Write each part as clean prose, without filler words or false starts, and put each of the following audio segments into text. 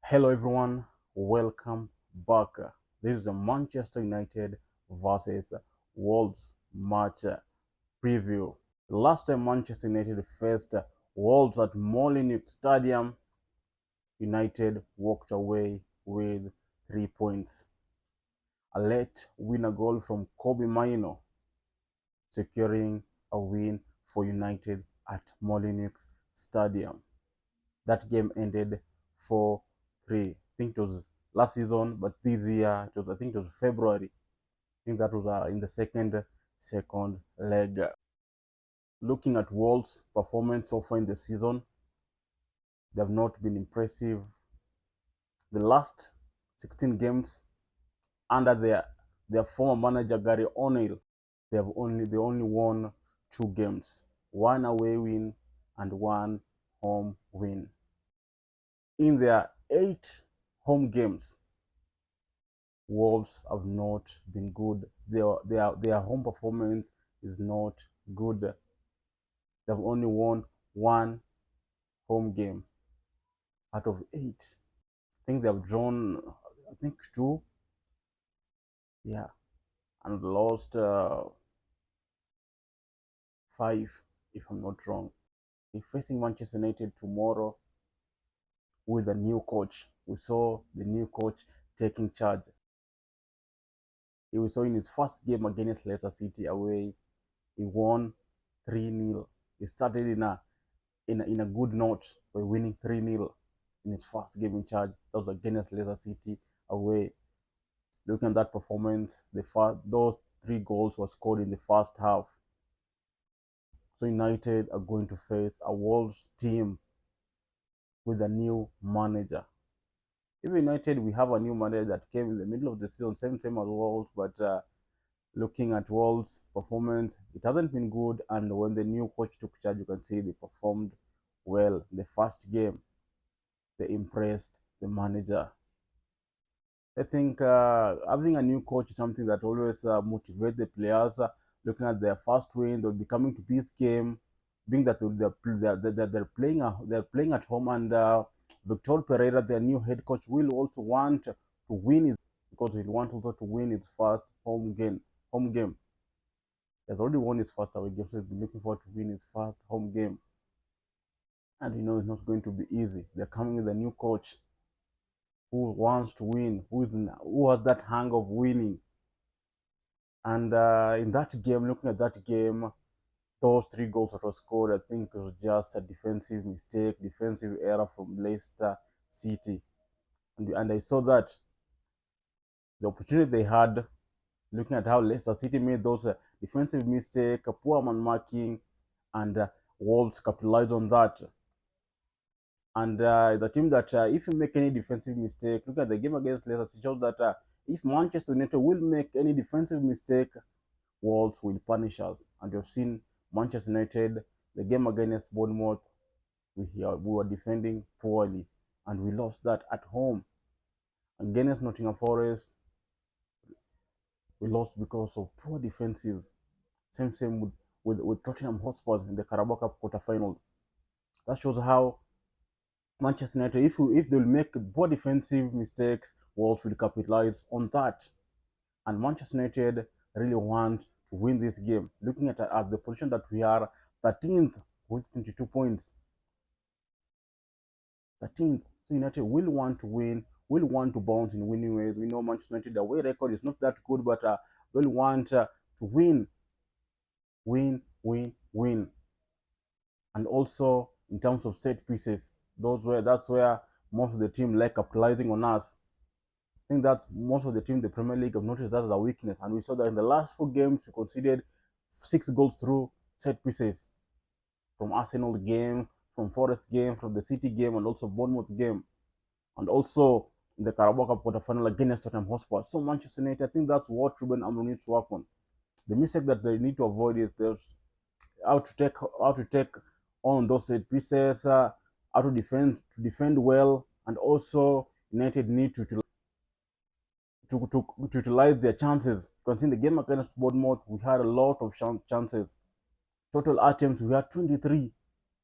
Hello everyone, welcome back. This is a Manchester United versus Wolves match preview. The last time Manchester United faced Wolves at Molineux Stadium, United walked away with 3 points. A late winner goal from Kobe Maino, securing a win for United at Molineux Stadium. That game ended 4-3. I think it was last season, but this year I think it was February. I think that was in the second leg. Looking at Wolves' performance so far in the season, they have not been impressive. The last 16 games under their former manager Gary O'Neill, they only won 2 games, one away win and one home win. In their 8 home games, Wolves have not been good. Their home performance is not good. They've only won one home game out of 8. I think they've drawn, I think, 2. Yeah, and lost 5, if I'm not wrong. They're facing Manchester United tomorrow with a new coach. We saw the new coach taking charge. We saw in his first game against Leicester City away, he won 3-0. He started in a good note by winning 3-0 in his first game in charge. That was against Leicester City away. Looking at that performance, those 3 goals were scored in the first half. So United are going to face a Wolves team with a new manager. Even United, we have a new manager that came in the middle of the season, same time as Wolves, but looking at Wolves' performance, it hasn't been good. And when the new coach took charge, you can see they performed well. The first game, they impressed the manager. I think having a new coach is something that always motivates the players. Looking at their first win, they'll be coming to this game, being that they're playing at home, and Victor Pereira, their new head coach, will also want to win his because he'll want also to win his first home game. He has already won his first away game, so he's been looking forward to win his first home game. And it's not going to be easy. They're coming with a new coach who wants to win, who has that hang of winning. And in that game, looking at that game, those 3 goals that were scored, I think it was just a defensive mistake, defensive error from Leicester City. And I saw that the opportunity they had, looking at how Leicester City made those defensive mistakes, poor man marking, and Wolves capitalized on that. And the team that if you make any defensive mistake, look at the game against Leicester City, shows that if Manchester United will make any defensive mistake, Wolves will punish us. And you've seen Manchester United, the game against Bournemouth, we were defending poorly, and we lost that at home. Against Nottingham Forest, we lost because of poor defensives. Same with Tottenham Hotspur in the Carabao Cup quarterfinal. That shows how Manchester United, if they'll make poor defensive mistakes, Wolves will capitalize on that. And Manchester United really want to win this game. Looking at the position that we are, 13th with 22 points. 13th. So United will want to win, will want to bounce in winning ways. We know Manchester United, the away record is not that good, but they'll want to win. Win. And also in terms of set pieces, that's where most of the team like capitalizing on us. I think that's most of the team in the Premier League have noticed that as a weakness, and we saw that in the last 4 games we conceded 6 goals through set pieces, from Arsenal game, from Forest game, from the City game, and also Bournemouth game, and also in the Carabao Cup quarterfinal against Tottenham Hotspur. So Manchester United, I think that's what Ruben Amorim needs to work on. The mistake that they need to avoid is how to take on those set pieces, how to defend well, and also United need to utilize their chances. Because in the game against Bournemouth, we had a lot of chances. Total attempts, we had 23,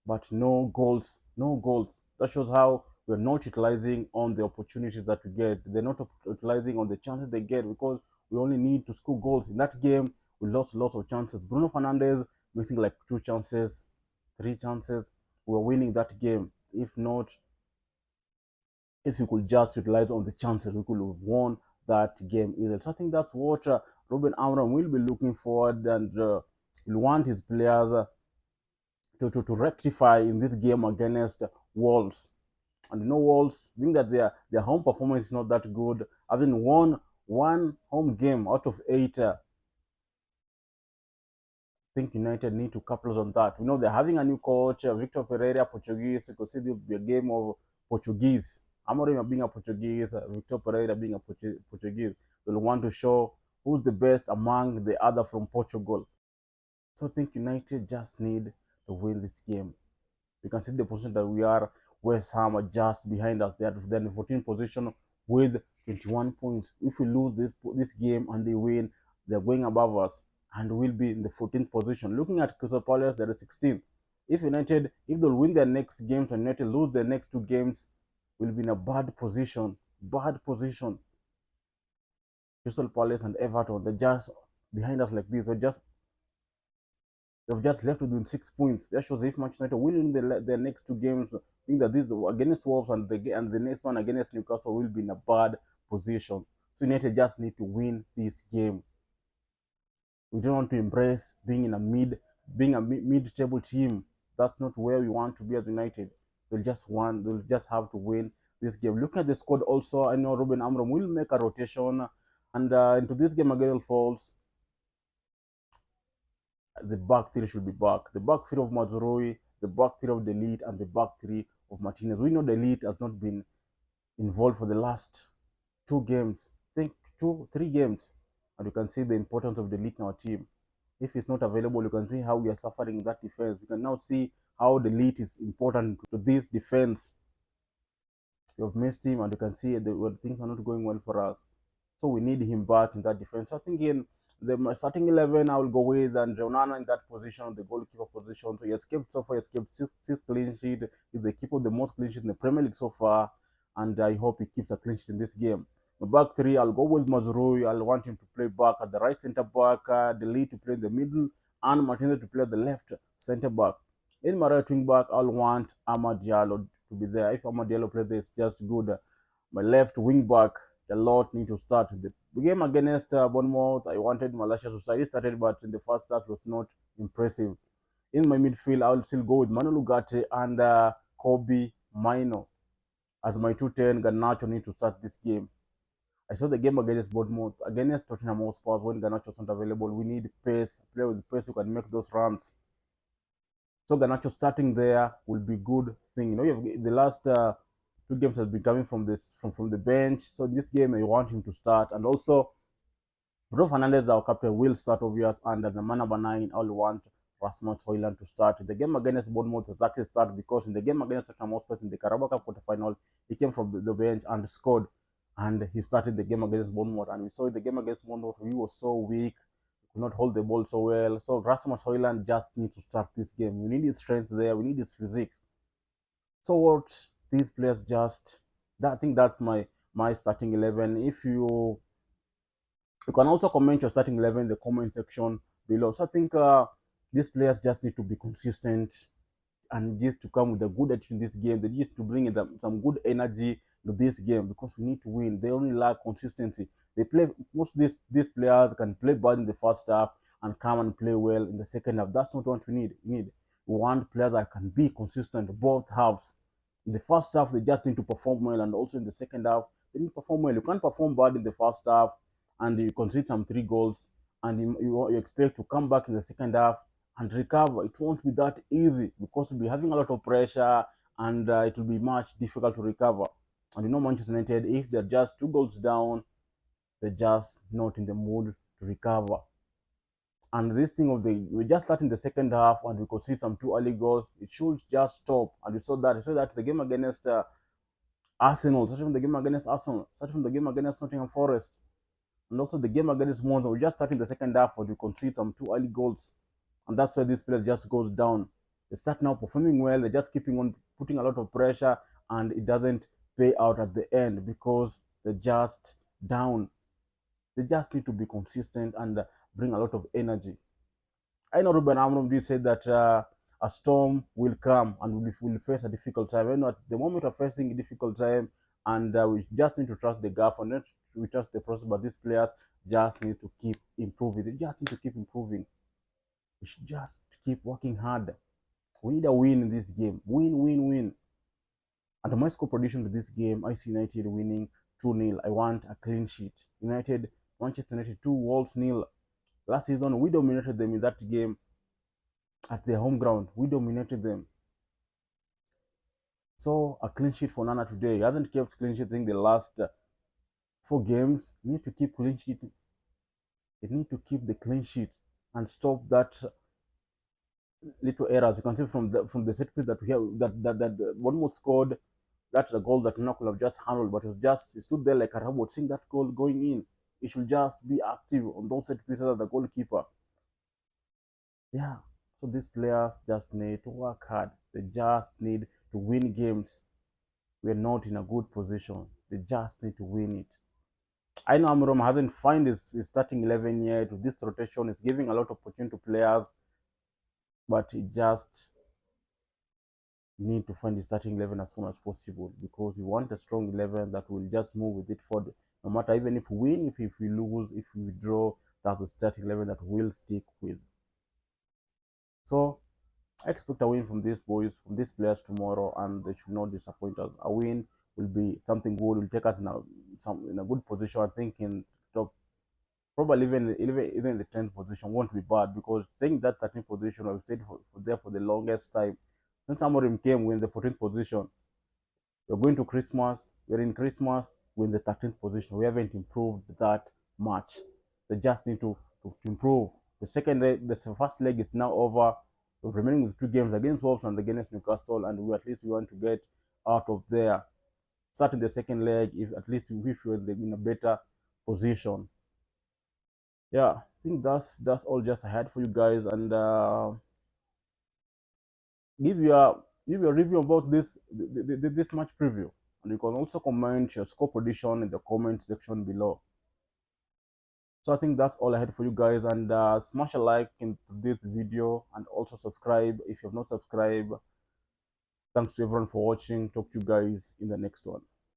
but no goals. That shows how we're not utilizing on the opportunities that we get. They're not utilizing on the chances they get because we only need to score goals. In that game, we lost lots of chances. Bruno Fernandes missing like 2 chances, 3 chances. We were winning that game. If not, if we could just utilize on the chances, we could have won that game easily. So I think that's what Ruben Amorim will be looking forward, and will want his players to rectify in this game against Wolves. And Wolves, being that their home performance is not that good, having won one home game out of 8, I think United need to capitalize on that. They're having a new coach, Victor Pereira, Portuguese. You could see this will be a game of Portuguese. Amorim being a Portuguese, Victor Pereira being a Portuguese. They'll want to show who's the best among the other from Portugal. So I think United just need to win this game. You can see the position that we are. West Ham are just behind us. They're in the 14th position with 21 points. If we lose this game and they win, they're going above us and will be in the 14th position. Looking at Crystal Palace, they're 16th. If they'll win their next games and United lose their next 2 games, will be in a bad position. Bad position. Crystal Palace and Everton, they're just behind us like this. They've just left within 6 points. That shows if Manchester United winning their next 2 games, I think that this against Wolves and the next one against Newcastle will be in a bad position. So United just need to win this game. We don't want to embrace being a mid-table team. That's not where we want to be as United. They'll just have to win this game. Looking at the squad also, I know Ruben Amorim will make a rotation, and into this game against Wolves, the back three should be back. The back three of Mazurui, the back three of the lead, and the back three of Martinez. We know the lead has not been involved for the last 2 games. I think 3 games. And you can see the importance of the lead in our team. If it's not available, you can see how we are suffering in that defense. You can now see how the lead is important to this defense. You have missed him, and you can see when things are not going well for us. So we need him back in that defense. So I think in the starting 11, I will go with and Onana in that position, the goalkeeper position. So he escaped so far, escaped six clean sheet. He's the keeper of the most clean sheet in the Premier League so far, and I hope he keeps a clean sheet in this game. The back three, I'll go with Mazrui. I'll want him to play back at the right centre back, the lead to play in the middle, and Martinez to play at the left centre back. In my right wing back, I'll want Amad Diallo to be there. If Amad Diallo plays this, just good. My left wing back, the lot need to start. The game against Bournemouth, I wanted Malaysia to start. He started, but in the first half, it was not impressive. In my midfield, I'll still go with Manu Lugate and Kobe Mino. As my 210, Garnacho need to start this game. I saw the game against Bournemouth, against Tottenham Hotspur when Garnacho was not available. We need pace, play with pace who can make those runs. So Garnacho starting there will be good thing. You have the last 2 games has been coming from the bench. So in this game, I want him to start, and also Bruno Fernandes, our captain, will start obvious, and the man number 9, I'll want Rasmus Højlund to start. The game against Bournemouth exactly start because in the game against Tottenham Hotspur in the Carabao Cup quarterfinal, he came from the bench and scored, and he started the game against Bournemouth. And we saw in the game against Bournemouth, he was so weak, could not hold the ball so well. So Rasmus Højlund just needs to start this game. We need his strength there. We need his physique. So what these players I think that's my starting 11. If you can also comment your starting 11 in the comment section below. So I think these players just need to be consistent and just to come with a good attitude in this game. They just to bring in some good energy to this game because we need to win. They only lack consistency. Most of these players can play bad in the first half and come and play well in the second half. That's not what we need. We want players that can be consistent both halves. In the first half, they just need to perform well, and also in the second half, they need to perform well. You can't perform bad in the first half and you concede some 3 goals, and you expect to come back in the second half and recover. It won't be that easy because we'll be having a lot of pressure, and it will be much difficult to recover. And Manchester United, if they're just 2 goals down, they're just not in the mood to recover. And this thing we're just starting the second half and we concede some 2 early goals, it should just stop. And we saw that the game against Arsenal, starting from the game against Arsenal, starting from the game against Nottingham Forest, and also the game against Monza. We're just starting the second half and we concede some 2 early goals. And that's where this player just goes down. They start now performing well. They're just keeping on putting a lot of pressure, and it doesn't pay out at the end because they're just down. They just need to be consistent and bring a lot of energy. I know Ruben Amorim did say that a storm will come and we'll face a difficult time. I know at the moment we're facing a difficult time, and we just need to trust the gap and not we trust the process. But these players just need to keep improving. They just need to keep improving. We should just keep working hard. We need a win in this game. Win, win, win. And my score prediction to this game, I see United winning 2-0. I want a clean sheet. Manchester United 2, Wolves nil. Last season, we dominated them in that game at their home ground. We dominated them. So a clean sheet for Nana today. He hasn't kept clean sheet in the last 4 games. He needs to keep clean sheet. He needs to keep the clean sheet and stop that little errors. You can see from the set piece that we have that one more scored. That's a goal that Nana could have just handled, but he stood there like a robot, seeing that goal going in. He should just be active on those set pieces as the goalkeeper. Yeah. So these players just need to work hard. They just need to win games. We're not in a good position. They just need to win it. I know Amorim hasn't found his starting 11 yet. With this rotation, it's giving a lot of opportunity to players, but he just need to find his starting 11 as soon as possible because we want a strong 11 that will just move with it forward. No matter even if we win, if we lose, if we draw, that's a starting 11 that we'll stick with. So I expect a win from these boys, from these players tomorrow, and they should not disappoint us. A win will be something good, will take us in a good position. I think in top, probably even the 10th position won't be bad because saying that 13th position, we've stayed for there for the longest time. Since Amorim came, we're in the 14th position. We're going to Christmas. We're in Christmas. We're in the 13th position. We haven't improved that much. They just need to improve. The first leg is now over. We're remaining with 2 games against Wolves and against Newcastle, and we want to get out of there. Starting the second leg, if at least we feel in a better position. Yeah, I think that's all just ahead for you guys, and give your review about this match preview, and you can also comment your score prediction in the comment section below. So I think that's all I had for you guys, and smash a like into this video and also subscribe if you have not subscribed. Thanks to everyone for watching. Talk to you guys in the next one.